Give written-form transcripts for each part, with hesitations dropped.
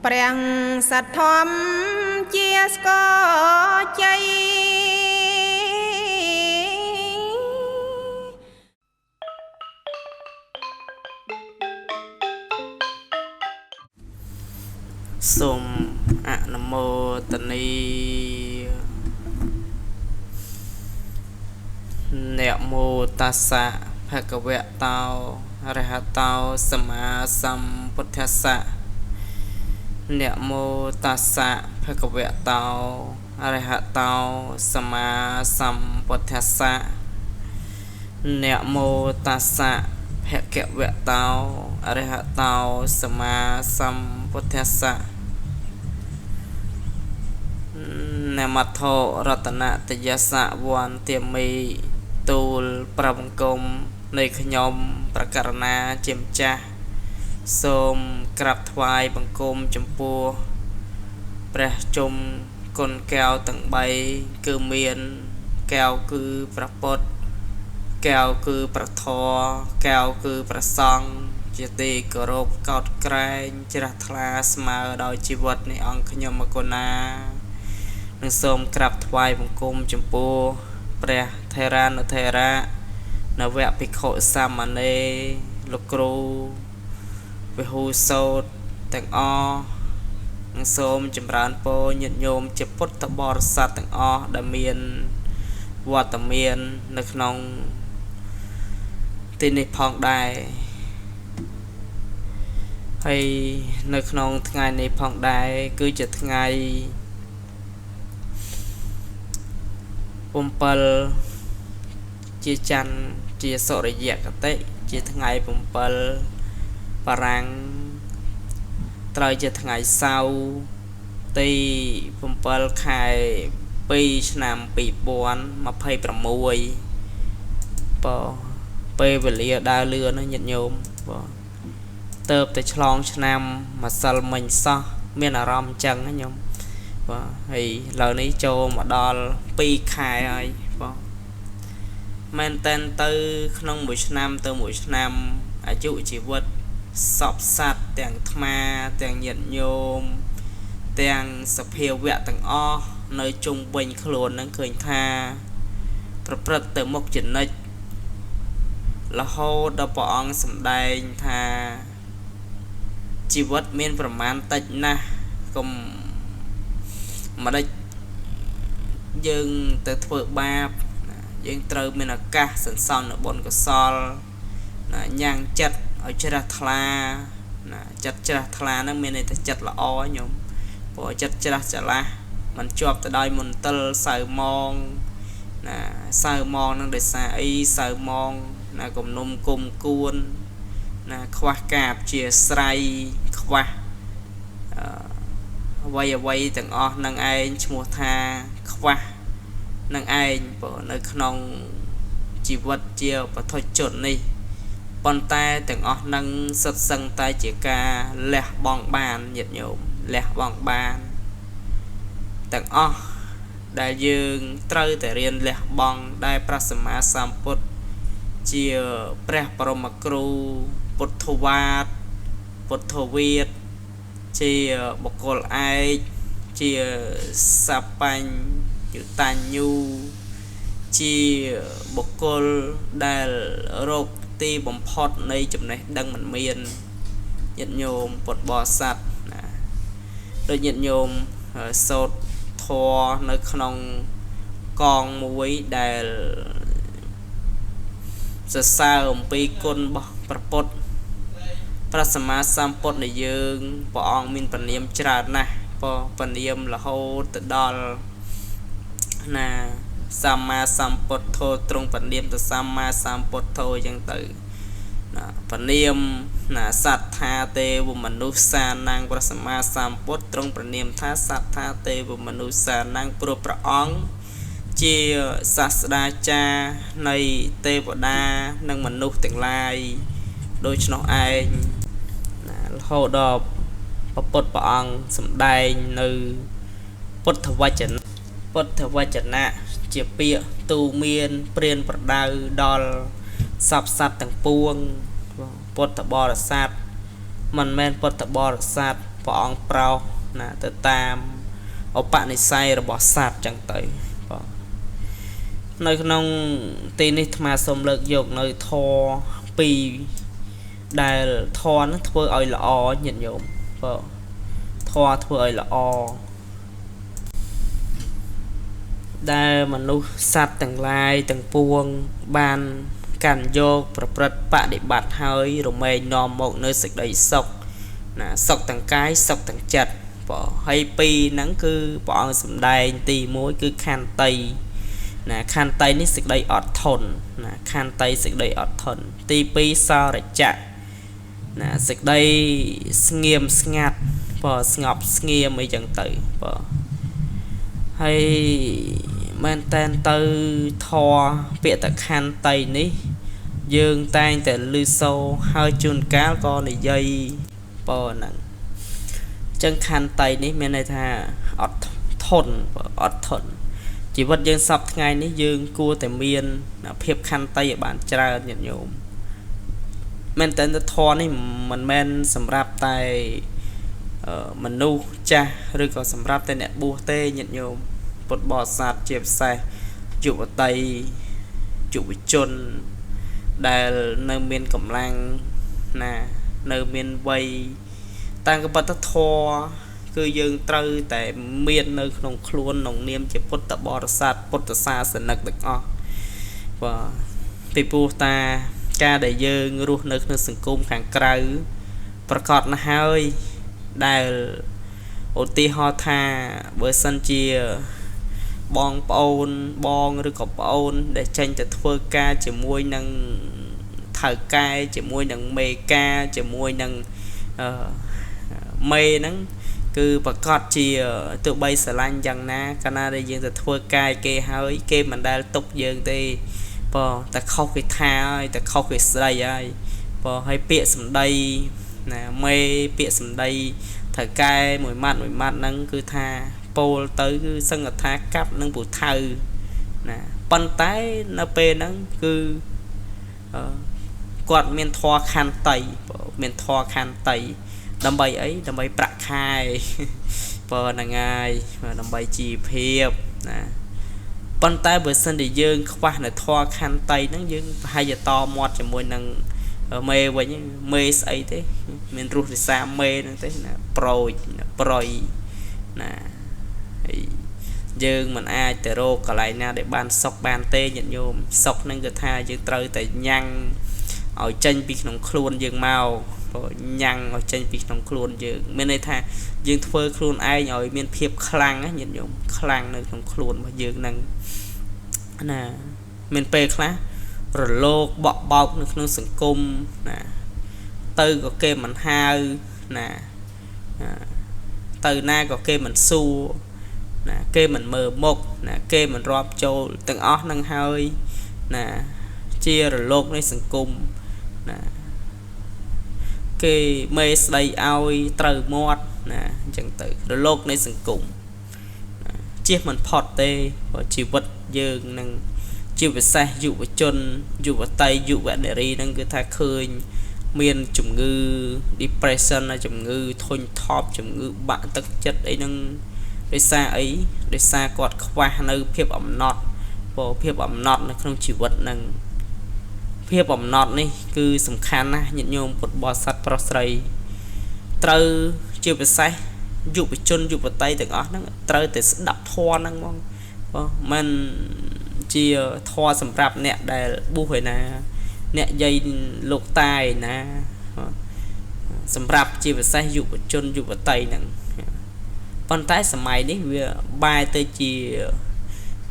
Prangสัทธอมเจียสก็ใจសូមអនុមោទនីนะโมตัสสะภะคะวะโตอะระหะโตสัมมาสัมพุทธัสสะนะโมตัสสะภะคะวะโตอะระหะโตสัมมาสัมพุทธัสสะนะโมตัสสะภะคะวะโตอะระหะโตสัมมาสัมพุทธัสสะนะมัทโธรัตนะตยสะวันเตมีទូលប្រវង្គមនៃខ្ញុំប្រការណាជាម្ចាស់សូមក្រាបថ្វាយបង្គំចំពោះព្រះជុំគុណកែវទាំង3គឺមានកែវគឺព្រះពុទ្ធកែវគឺព្រះធម៌កែវគឺព្រះសង្ឃជាទីគោរពកោតក្រែងជ្រះថ្លាស្មើដោយជីវិតនៃអង្គខ្ញុំមកុណានិងសូមក្រាបថ្វាយបង្គំចំពោះព្រះថេរានុថេរៈនវៈភិក្ខុសាមណេរលោកគ្រូវិហូសោតទាំងអស់និងសូមចម្រើនពរញាតិញោមជាពុទ្ធបរិស័ទទាំងអស់ដែលមានវត្តមាននៅក្នុងទីនេះផងដែរហើយនៅក្នុងថ្ងៃនេះផងដែរគឺជាថ្ងៃ7ជាច័ន្ទជាសុរិយគតិជាថ្ងៃ7បារាំងត្រូវជាថ្ងៃសៅរ៍ទី7ខែ2ឆ្នាំ2026ពេលវេលាដើរលឿនណាញាតិញោមទៅតែឆ្លងឆ្នាំម្សិលមិញសោះមានអារម្មណ៍អញ្ចឹងណាញោមហើយឥឡូវនេះចូលមកដល់2ខែហើយមែនតែនទៅក្នុងមួយឆ្នាំទៅមួយឆ្នាំអាយុជីវិតសពសត្វទាំងអាត្មាទាំងញាតិញោមទាំងសភាវៈទាំងអស់នៅជុំវិញខ្លួននឹងឃើញថាប្រព្រឹត្តទៅមុខចនិចរហូតដល់ព្រះអង្គសម្ដែងថាជីវិតមានប្រមាណតិចណាស់កុំម្ដេចយើងទៅធ្វើបាបយើងត្រូវមានឱកាសសន្សំនៅបុណ្យកុសលញ៉ាំងចិត្តឲ្យជ្រះថ្លាចិត្តជ្រះថ្លាហ្នឹងមានន័យថាចិត្តល្អញោមព្រោះចិត្តជ្រះច្រឡះมันជាប់ទៅដោយមន្ទិលសៅម៉ងសៅម៉ងហ្នឹងដោយសារអីសៅម៉ងគំនុំគុំគួនខ្វះការអព្យាស្រ័យខ្វះអ្វីទាំងអស់នឹងឯងឈ្មោះថាខ្វះនឹងឯងនៅក្នុងជីវិតជាបឋិជននេះប៉ុន្តែទាំងអស់នឹងសិតសឹងតែជាការលះបង់បានញាតិញោមលះបង់បានទាំងអស់ដែលយើងត្រូវតែរៀនលះបង់ដែលព្រះសម្មាសម្ពុទ្ធជាព្រះបរមគ្រូពុទ្ធវាទពុទ្ធវាទជាបុគ្គលឯកជាសបញ្ញុតញ្ញូជាបុគ្គលដែលរកទីបំផុតនៃចំណេះដឹងមិនមានញាតិញោមពុទ្ធបរិស័ទដូចញាតិញោមសូត្រធម៌នៅក្នុងកងមួយដែលសរសើរអំពីគុណរបស់ព្រះពុទ្ធព្រះសម្មាសម្ពុទ្ធនៃយើងព្រះអង្គមានព្រះនាមច្រើនណាស់ព្រះនាមរហូតទៅដល់សម្មាសម្ពុទ្ធោទ្រង់ព្រះនាមទៅសម្មាសម្ពុទ្ធោអញ្ចឹងទៅព្រះនាមសត្ថាទេវមនុស្សសានាងព្រះសម្មាសម្ពុទ្ធទ្រង់ព្រះនាមថាសត្ថាទេវមនុស្សសានាងព្រោះព្រះអង្គជាសាស្ត្រាចារ្យនៃទេវតានិងមនុស្សទាំងឡាយដូច្នោះឯងរហូតដល់ព្រះអង្គសម្ដែងនៅពុទ្ធវចនៈជាពាក្យទូមានព្រានប្រដៅដល់សពសត្វទាំងពួងពុទ្ធបរិស័ទមិនមែនពុទ្ធបរិស័ទ ព្រះអង្គប្រោសណាទៅតាមឧបនិស្ស័យរបស់សត្វចឹងទៅបងនៅក្នុងទីនេះអាត្មាសូមលើកយកនៅធម៌ពីរដែលធម៌នឹងធ្វើឲ្យល្អញាតិញោមបងធម៌ធ្វើឲ្យល្អដែលមនុស្សសត្វទាំងឡាយទាំងពួងបានកាន់យកប្រព្រឹត្តបដិបត្តិហើយរមែងនាំមកនៅសេចក្តីសុខណាសុខទាំងកាយសុខទាំងចិត្តបងហើយពីរហ្នឹងគឺព្រះអង្គសម្ដែងទី1គឺខន្តីណាខន្តីនេះសេចក្តីអត់ធន់ណាខន្តីសេចក្តីអត់ធន់ទី2សរចៈណាសេចក្តីស្ងៀមស្ងាត់បងស្ងប់ស្ងៀមអីចឹងទៅបងហើយមែនតែនទៅធរពាក្យតខន្តីនេះយើងតែងតែឮសូរហើយជួនកាលក៏និយាយបងហ្នឹងចឹងខន្តីនេះមានន័យថាអត់ធន់អត់ធន់ជីវិតយើងសពថ្ងៃនេះយើងគួរតែមានភាពខន្តីឲ្យបានច្រើនញាតិញោមមែនតើធម៌នេះមិនមែនសម្រាប់តែមនុស្សចាស់ឬក៏សម្រាប់តែអ្នកបួសទេញាតិញោមពុទ្ធបរិស័ទជាពិសេសយុវតីយុវជនដែលនៅមានកម្លាំងណានៅមានវ័យតាមកបតធម៌គឺយើងត្រូវតែមាននៅក្នុងខ្លួនក្នុងនាមជាពុទ្ធបរិស័ទពុទ្ធសាសនិកទាំងអស់បាទពីព្រោះតាការដែលយើងរស់នៅក្នុងសង្គមខាងក្រៅប្រកបណាស់ហើយដែលឧទាហរណ៍ថាបើសិនជាបងប្អូនបងឬក៏ប្អូនដែលចេញទៅធ្វើការជាមួយនឹងថៅកែជាមួយនឹងមេការជាមួយនឹងមេហ្នឹងគឺប្រកាសជាទោះបីស្រឡាញ់យ៉ាងណាកាលណាដែលយើងទៅធ្វើការគេហើយគេមិនដែលទុកយើងទេបងតែខុសគេថាហើយតែខុសគេស្ដីហើយបងហើយពាក្យសម្ដីណាមេពាក្យសម្ដីថៅកែមួយម៉ាត់ហ្នឹងគឺថាពោលទៅគឺសឹងថាកាប់នឹងពូថៅណាប៉ុន្តែនៅពេលហ្នឹងគឺគាត់មានធម៌ខន្តីមានធម៌ខន្តីដើម្បីអីដើម្បីប្រាក់ខែបើហ្នឹងហើយដើម្បីជីវភាពណាប៉ុន្តែបើសិនជាយើងខ្វះនៅធម៌ខន្តីហ្នឹងយើងប្រហែលជាតមាត់ជាមួយនឹងមេវិញមេស្អីទេមានរស់រិសាមេហ្នឹងទេណាប្រូចប្រុយណាហើយយើងមិនអាចទៅរកកន្លែងណាដែលបានសុខបានទេញាតិញោមសុខហ្នឹងគឺថាយើងត្រូវតែញ៉ាំងឲ្យចេញពីក្នុងខ្លួនយើងមកញ៉ាំងឲ្យចេញពីក្នុងខ្លួនយើងមានន័យថាយើងធ្វើខ្លួនឯងឲ្យមានភាពខ្លាំងណាញាតិញោមខ្លាំងនៅក្នុងខ្លួនរបស់យើងហ្នឹងណាមានពេលខ្លះរលោកបក់បោកនៅក្នុងសង្គមណាទៅក៏គេមិនហៅណាទៅណាក៏គេមិនសួរណាគេមិនមើលមុខណាគេមិនរាប់ចូលទាំងអស់នឹងហើយណាជារលកនៃសង្គមណាគេមេស្ដីឲ្យត្រូវមាត់ណាអញ្ចឹងទៅរលកនៃសង្គមជៀសមិនផុតទេព្រោះជីវិតយើងនឹងជាពិសេសយុវជនយុវតីយុវនារីហ្នឹងគឺថាឃើញមានជំងឺ depression ជំងឺធុញថប់ជំងឺបាក់ទឹកចិត្តអីហ្នឹងដោយសារអីដោយសារគាត់ខ្វះនៅភាពអំណត់ព្រោះភាពអំណត់នៅក្នុងជីវិតហ្នឹងភាពអំណត់នេះគឺសំខាន់ណាស់ញាតិញោមពុទ្ធបរិស័ទប្រុសស្រីត្រូវជាពិសេសយុវជនយុវតីទាំងអស់ហ្នឹងត្រូវតែស្ដាប់ធម៌ហ្នឹងហ្មងមិនជាធម៌សម្រាប់អ្នកដែលបួសឯណាអ្នកយាយលោកតាឯណាសម្រាប់ជាពិសេសយុវជនយុវតីហ្នឹងប៉ុន្តែសម័យនេះវាបែរទៅជា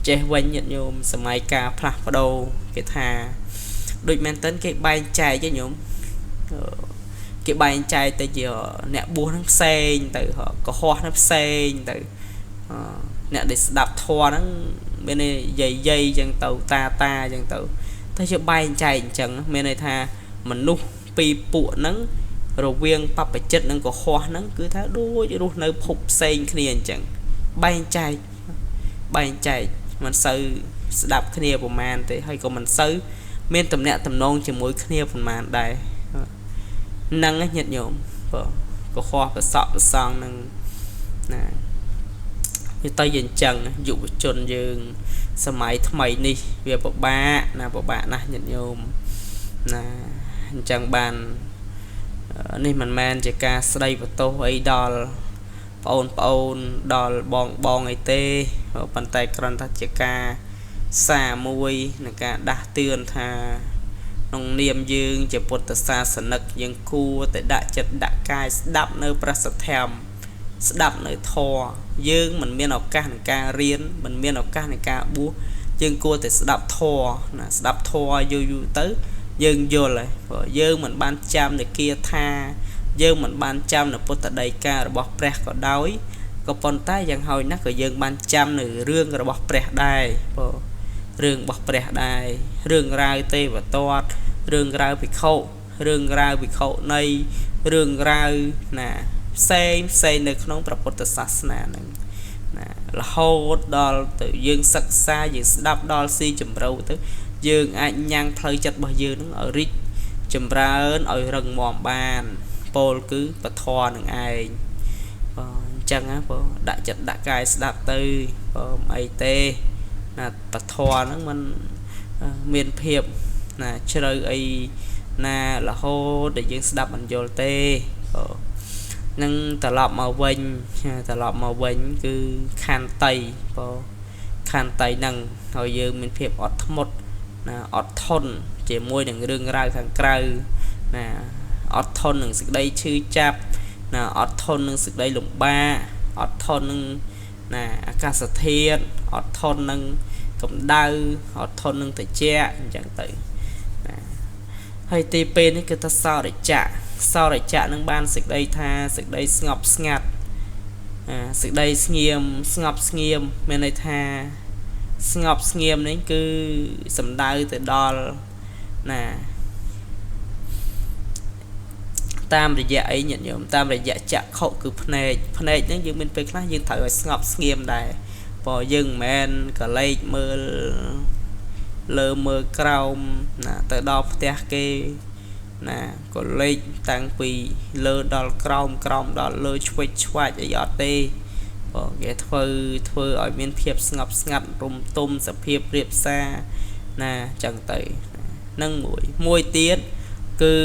ចេះវិញញាតិញោមសម័យការផ្លាស់ប្ដូរគេថាដូចមែនតើគេបែងចែកទេញោមគេបែងចែកទៅជាអ្នកបួសហ្នឹងផ្សេងទៅកុហកហ្នឹងផ្សេងទៅអ្នកដែលស្ដាប់ធម៌ហ្នឹងមានយាយអញ្ចឹងទៅតាអញ្ចឹងទៅតែជាបែងចែកអញ្ចឹងមានន័យថាមនុស្សពីរពួកហ្នឹងរវាងបព្វជិតនិងកុហកហ្នឹងគឺថាដូចរស់នៅភពផ្សេងគ្នាអញ្ចឹងបែងចែកមិនសូវស្ដាប់គ្នាប្រហែលទេហើយក៏មិនសូវមានទំនាក់ទំនងជាមួយគ្នាប្រហែលដែរហ្នឹងញាតិញោម ប្រខោះប្រសក់ប្រសងនឹងណាវាទៅយើងចឹងយុវជនយើងសម័យថ្មីនេះវាពិបាកណាពិបាកណាស់ញាតិញោមណាអញ្ចឹងបាននេះមិនមែនជាការស្ដីបន្ទោសអីដល់បងប្អូនដល់បងអីទេប៉ុន្តែគ្រាន់តែជាការសារមួយនៃការដាស់តឿនថាក្នុងនាមយើងជាពុទ្ធសាសនិកយើងគួរតែដាក់ចិត្តដាក់កាយស្ដាប់នៅព្រះសទ្ធម្មស្ដាប់នៅធម៌យើងមិនមានឱកាសនៃការរៀនមិនមានឱកាសនៃការបួសយើងគួរតែស្ដាប់ធម៌ណាស្ដាប់ធម៌យូរទៅយើងយល់ហើយព្រោះយើងមិនបានចាំនៅគាថាយើងមិនបានចាំនៅពុទ្ធដីការបស់ព្រះក៏ដោយក៏ប៉ុន្តែយ៉ាងហោចណាស់ក៏យើងបានចាំនៅរឿងរបស់ព្រះដែរព្រោះរឿងរបស់ព្រះដែររឿងរ៉ាវទេវទត្តរឿងរ៉ាវភិក្ខុរឿងរ៉ាវភិក្ខុនៃរឿងរ៉ាវណាផ្សេងនៅក្នុងព្រះពុទ្ធសាសនាហ្នឹងណារហូតដល់ទៅយើងសិក្សាយើងស្ដាប់ដល់ស៊ីជម្រៅទៅយើងអាចញ៉ាំងផ្លូវចិត្តរបស់យើងនឹងឲ្យរីកចម្រើនឲ្យរឹងមាំបានពោលគឺពធនឹងឯងអញ្ចឹងណាបងដាក់ចិត្តដាក់កាយស្ដាប់ទៅបងអីទេណាពធហ្នឹងมันមានភាពណាជ្រៅអីណារហូតដែលយើងស្ដាប់មិនយល់ទេនឹងត្រឡប់មកវិញគឺខន្តីបងខន្តីហ្នឹងឲ្យយើងមានភាពអត់ធ្មត់ណាអត់ធន់ជាមួយនឹងរឿងរ៉ាវខាងក្រៅណាអត់ធន់នឹងសេចក្តីឈឺចាប់ណាអត់ធន់នឹងសេចក្តីលំបាកអត់ធន់នឹងណាអាកាសធាតុអត់ធន់នឹងកម្ដៅអត់ធន់នឹងត្រជាក់អញ្ចឹងទៅណាហើយទីពេលនេះគឺថាសោរិច្ចៈនឹងបានសេចក្តីថាសេចក្តីស្ងប់ស្ងាត់សេចក្តីស្ងៀមស្ងប់ស្ងៀមមានន័យថាស្ងប់ស្ងៀមនេះគឺសំដៅទៅដល់ណាតាមរយៈអីញាតិញោមតាមរយៈចក្ខុគឺភ្នែកហ្នឹងយើងមានពេលខ្លះយើងត្រូវឲ្យស្ងប់ស្ងៀមដែរព្រោះយើងមិនមែនកលេចមើលលើមើលក្រោមណាទៅដល់ផ្ទះគេណាកលេចតាំងពីលើដល់ក្រោមដល់លើឆ្វេចឆ្វាច់អីអត់ទេព្រោះគេធ្វើឲ្យមានភាពស្ងប់ស្ងាត់រំទុំសភាពរៀបសារណាចឹងទៅនឹងមួយទៀតគឺ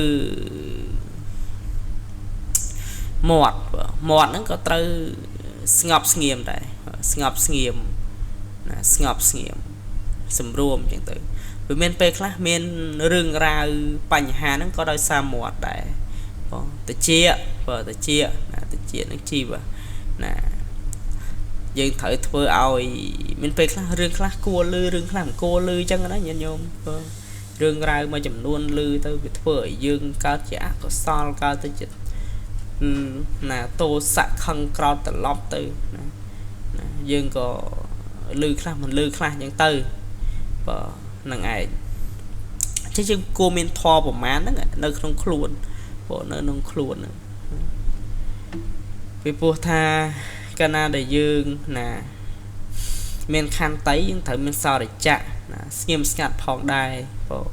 មាត់ហ្នឹងក៏ត្រូវស្ងប់ស្ងៀមដែរស្ងប់ស្ងៀមណាស្ងប់ស្ងៀមសម្រួមចឹងទៅវាមានពេលខ្លះមានរឿងរ៉ាវបញ្ហាហ្នឹងក៏ដោយសារមាត់ដែរបងតិចណាតិចនឹងជីវណាយើងត្រូវធ្វើឲ្យមានពេលខ្លះរឿងខ្លះគួរលឺរឿងខ្លះមិនគួរលឺចឹងណាញាតិញោមរឿងរ៉ាវមួយចំនួនលឺទៅវាធ្វើឲ្យយើងកើតជាអកុសលកើតទៅជាណាតោសៈខឹងក្រោតត្រឡប់ទៅណាយើងក៏លឺខ្លះមិនលឺខ្លះអញ្ចឹងទៅបើនឹងឯងអញ្ចឹងយើងគួរមានធម៌ប្រមាណហ្នឹងនៅក្នុងខ្លួនព្រោះនៅក្នុងខ្លួនហ្នឹងពីព្រោះថាកាលណាដែលយើងណាមានខន្តីយើងត្រូវមានសោរិច្ចៈណាស្ងៀមស្ងាត់ផងដែរព្រោះ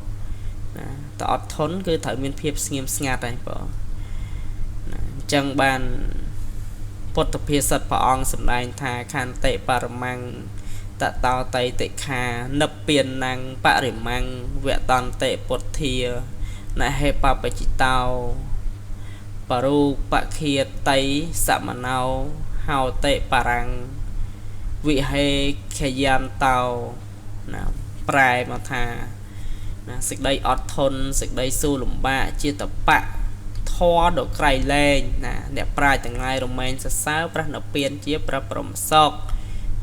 ណាតើអត់ធន់គឺត្រូវមានភាពស្ងៀមស្ងាត់ដែរព្រោះណាអញ្ចឹងបានពុទ្ធភាសិតព្រះអង្គសម្ដែងថាខន្តិបរមង្គតតោតៃតិខានិព្វានំបរិមង្គវតន្តិពុទ្ធាណហេបបជិតោបរូបខាតៃសមណោហោតិបរាំងវិហេខយន្តោណាប្រែមកថាណាសេចក្តីអត់ធន់សេចក្តីស៊ូលំបាកជាតបៈធរដ៏ក្រៃលែងណាអ្នកប្រាជ្ញទាំងឡាយរមែងសរសើរព្រះនិព្វានជាព្រះព្រហ្មសុខ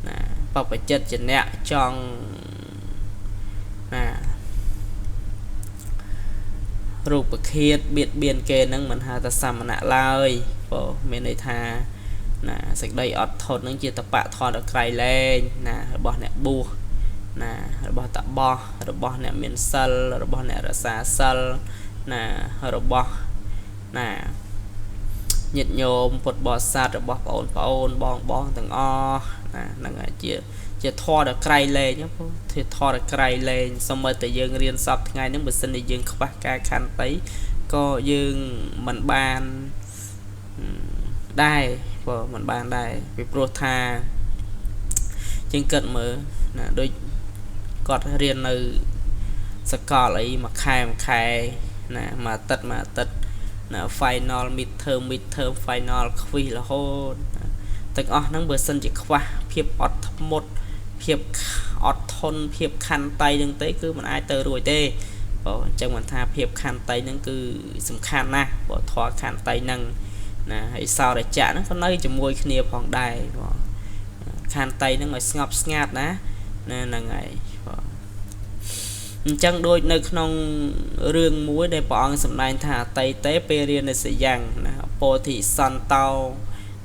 ណាបព្វជិតជាអ្នកចង់ណារូបធាតុបៀតបៀនគេនឹងមិនហៅថាសមណៈឡើយព្រោះមានន័យថាណាសេចក្តីអត់ធន់នឹងជាតបៈធរដ៏ក្រៃលែងណារបស់អ្នកបួសណារបស់តបោះរបស់អ្នកមានសិលរបស់អ្នករក្សាសិលណារបស់ណាញាតិញោមពុទ្ធបរិស័ទរបស់បងទាំងអស់ណាហ្នឹងហើយជាធម៌ដ៏ក្រៃលែងហ្នឹងជាធម៌ដ៏ក្រៃលែងសូម្បីតែយើងរៀនសពថ្ងៃហ្នឹងបើសិនជាយើងខ្វះការខន្តីក៏យើងមិនបាន đai bỏ mình bàn đai vì pro tha trên cận mở đôi cọt riêng nơi sẽ có lấy mà khai nè mà tật nè final midterm final vì là hôn tất ở năng bờ sân chỉ qua phiệp ọt một phiệp ọt thôn phiệp khăn tay nhưng tới cứ mình ai tơ rồi tê trong mình tha phiệp khăn tay nhưng cứ sầm khăn na bỏ thoa khăn tay nâng nè hãy sao để trả nó có nơi cho môi kia phòng đài khăn tay nó ngồi ngọc ngạt ná nên là ngày chẳng đôi nơi không rương muối để bọn sầm này thả tay tế period này sẽ dàng po thị son tàu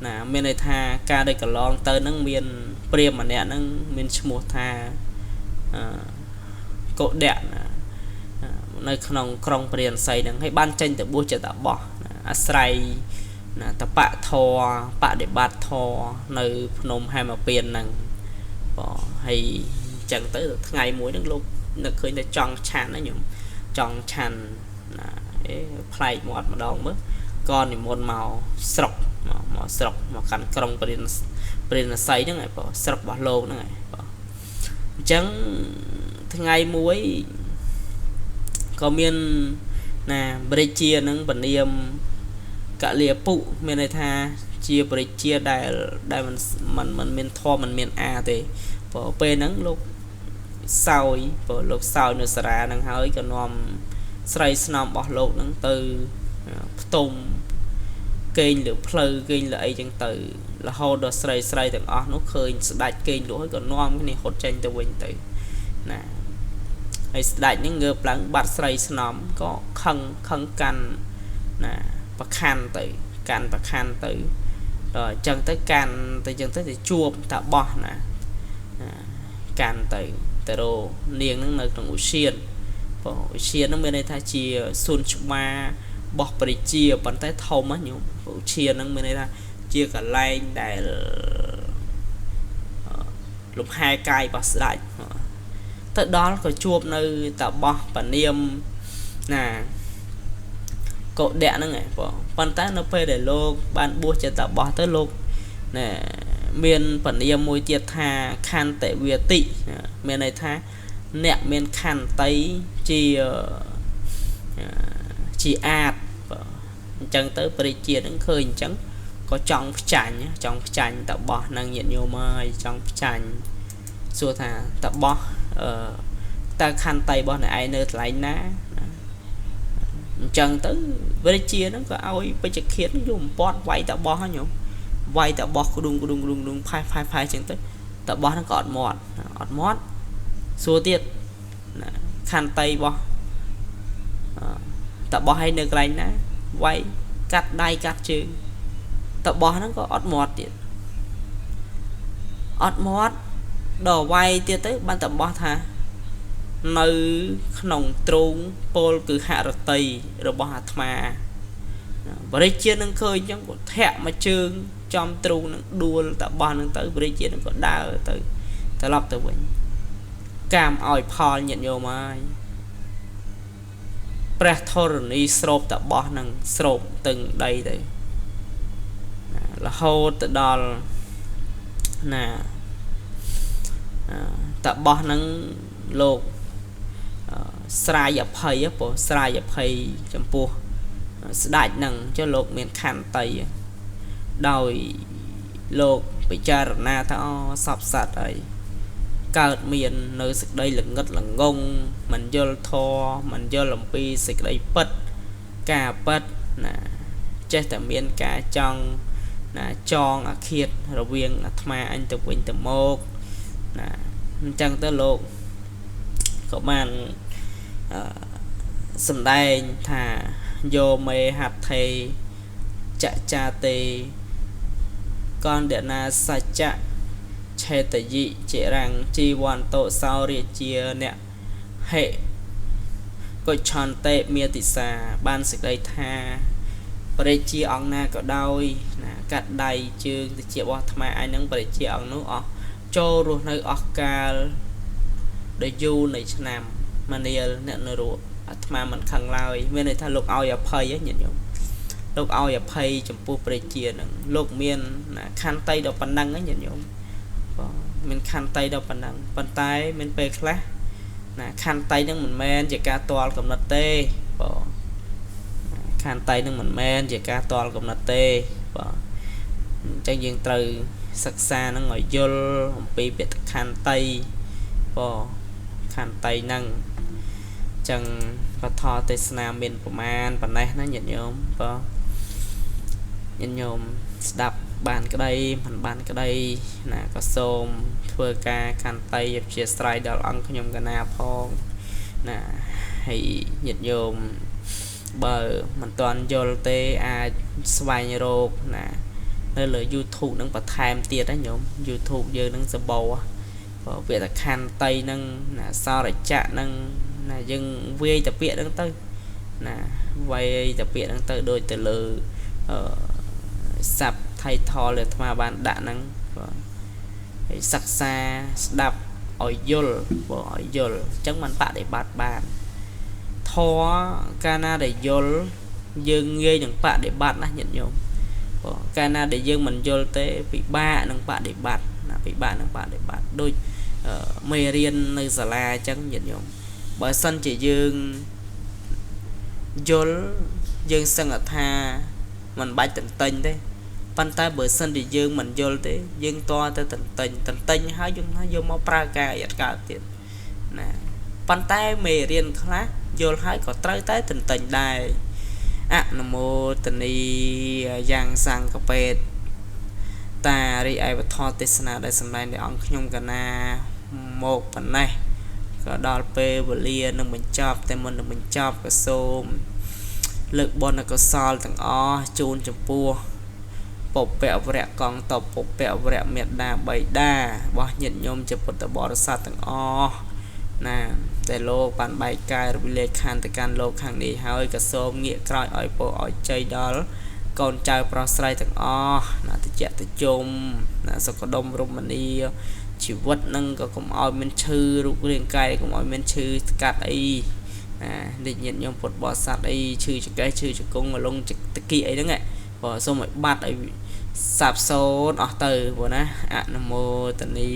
nè miền này tha ca đây cả lon tới nâng miền priêm mà nè nâng miền mua tha cột đèn nơi không krong priền xây nâng hay ban tranh từ bua chợ tạ bỏ asray tập bạ thò bạ để bạt thò nơi nôm hai mà piền nâng hay chẳng tới được ngày muối nước lúc nó khơi nó tròn chăn nó nhung tròn chăn play một mà đòn mất con thì một màu sọc mà cắn krong priền xây nó này bỏ sọc bỏ lô nó này chẳng ngày muối có miền nè Breccia nâng bản niệm cả lìa phụ miền này tha chia Breccia đại mình miền thọ mình miền A thì bỏ pe nâng lúc sau bỏ lúc sau nữa sara nâng hơi còn nòm sray snom bỏ lột nâng từ tôm kênh lửa pleu kênh là ấy chẳng từ là hồ đồ sray từng ó nó khơi đại kênh lúa còn nòm cái này hột tranh từ quỳnh từ nè hay đại những người lắng bát sray snom có khăn can nè và khăn và khăn từ rồi chân tới can từ chân tới thì chua tạo bò nè can từ đồ niềng nó nơi trong xiên nó bên đây thay chia xuân chuma bọc bể chia bàn tay thâu á nhung chia nó bên đây là chia cả line để lục hai cây và sợi tới đó có chuột nơi tạo bò và niêm nè cột đẻ nó này bàn tay nó phê để lô ban bua cho tạo bò tới lô nè miền phần niêm môi tiệt thà khăn tệ việt tị miền này tha nẹt miền khăn tây chỉ ạt chẳng tới bể chia nó khơi chẳng có trong chành tạo bò năng nhiệt nhiều mời trong chành xua thà tạo bò ta khăn tay bò này ai nơi lại ná chẳng tới bể chia nó có ai bây giờ khiến nó dùng bọt quay tạo bò nhỉ quay tạo bò có đùng phai chẳng tới tạo bò nó có ọt mót xua tiết khăn tay bò tạo bò hay được lạnh ná quay cắt đai cắt chứ tạo bò nó có ọt mót đỏ quay tiết tới ban tạo bò thà nơi nồng trốn pol cứ hạ rồi tây rồi bò hạt mà và đây chia nó khơi chẳng có thẹn mà chương trong trù nó đua tạo bò nó tới đây chia nó có đau tới ta lọc từ mình cam ỏi Paul nhận vô mai Prethorny srop tạo bó năng srop từng đây đây là hô tự đo nè tạo bó năng lột srai dập hay á bộ srai dập hay chấm pua đại năng cho lột miền khăn tây đòi lột bị cha na thao sập sạt ấy cao miền nơi sực đây là ngất là ngông mình vô thò mình vô làm pi sực đây bật cà bật nè chết tại miền cá trong nè tròn à khiết rồi viên mà anh từ quỳnh từ một nè chẳng tới lột có màn sầm đây thà vô mê hạt thầy chạ cha tê con để na sa chạ che tờ dị chỉ rằng chi hoàn tổ sau riêng chia nè hệ có tròn tệ mía tị xà ban sực đây tha và đây chia ông na có đôi cắt đầy chương thì chia bỏ tham ai nâng và đây chia ông nó cho rồi nơi ca để du này nằm mà nè nè rồi tham mình khăng lai bên này tha lục ao ở phơi á nhìn nhung លោកឲ្យអភ័យចំពោះព្រះជានឹងលោកមានខន្តីដល់ប៉ុណ្ណឹងញាតិញោមបងមានខន្តីដល់ប៉ុណ្ណឹងប៉ុន្តែមានពេលខ្លះខន្តីនឹងមិនមែនជាការតល់កំណត់ទេបងខន្តីនឹងមិនមែនជាការតល់កំណត់ទេបងអញ្ចឹងយើងត្រូវសិក្សានឹងឲ្យយល់អំពីពាក្យខន្តីបងខន្តីនឹងអញ្ចឹងបទទេសនាមានប្រមាណប៉ុណ្ណេះណាញាតិញោមបងញាតិញោមស្ដាប់បានក្តីមិនបានក្តីណាក៏សូមធ្វើការខន្តីអព្យាស្រ័យដល់អង្គខ្ញុំកណាផងណាហើយញាតិញោមបើមិនទាន់យល់ទេអាចស្វែងរកណានៅលើ YouTube នឹងបន្ថែមទៀតណាញោម YouTube យើងនឹងសម្បូរបើពាក្យថាខន្តីនឹងណាសរចៈនឹងណាយើងវាយតាពាក្យហ្នឹងទៅណាវាយតាពាក្យហ្នឹងទៅដូចទៅលើsub title ដែលអាត្មាបានដាក់ហ្នឹងបាទហើយសិក្សាស្ដាប់ឲ្យយល់បងឲ្យយល់អញ្ចឹងมันបដិបត្តិបានធម៌កាលណាដែលយល់យើងងាយនឹងបដិបត្តិណាញាតិញោមបងកាលណាដែលយើងមិនយល់ទេពិបាកនឹងបដិបត្តិណាពិបាកនឹងបដិបត្តិដូចមេរៀននៅសាលាអញ្ចឹងញាតិញោមបើសិនជាយើងយល់យើងសឹងថាมันបាច់តន្ទិញទេប៉ុន្តែបើសិនជាយើងមិនយល់ទេយើងតទៅតន្ទិញហើយយើងយកមកប្រើការអត់កើតទៀតណាប៉ុន្តែមេរៀនខ្លះយល់ហើយក៏ត្រូវតែតន្ទិញដែរអនុមោទនីយ៉ាងសង្ឃពេតតារីឯវត្ថុទេសនាដែលសម្ដែងដោយអង្គខ្ញុំកណាមកប៉ុណ្ណេះក៏ដល់ពេលវេលានឹងបញ្ចប់តែមុននឹងបញ្ចប់ក៏សូមលើកបុណ្យកុសលទាំងអស់ជូនចំពោះពុព្វវរៈកងតពុព្វវរៈមេត្តាបៃតារបស់ញាតិញោមជាពុទ្ធបរិស័ទទាំងអស់ណាតែលោកបានបែកកាយរវិលេខខណ្ឌទៅកាន់លោកខាងនេះហើយក៏សូមងាកក្រោយឲ្យពរឲ្យជ័យដល់កូនចៅប្រុសស្រីទាំងអស់ណាតិចតិជុំណាសុខដុមរមនាជីវិតនឹងក៏កុំឲ្យមានឈឺរូបរាងកាយកុំឲ្យមានឈឺស្កាត់អីណានេះញាតិញោមពុទ្ធបរិស័ទអីឈឺចង្កេះឈឺចង្គង់លងតគីអីហ្នឹងបើសូមឲ្យបាត់ឲ្យសាបសូន្យអស់ទៅព្រោះណាអនុមោទនី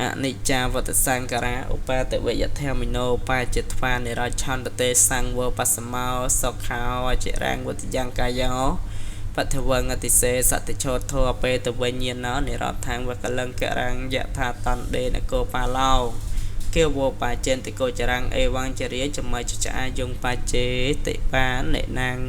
អនិច្ចាវតសង្ខារាឧបាតវយធម្មនោបាចិត្វានិរច្ឆន្តទេសង្វបសមោសុខោអចិរាងវតយ៉ាងកាយោបទវងអតិសេសតិឆោធអបេតវិញ្ញាណោនិរដ្ឋាងវកលង្ករាំងយថាតណ្ដេនកោបាឡោគិវោបាចេនតិកោចរាំងអេវងចរិយចំៃចចាយងបាចេតិបានិណាំង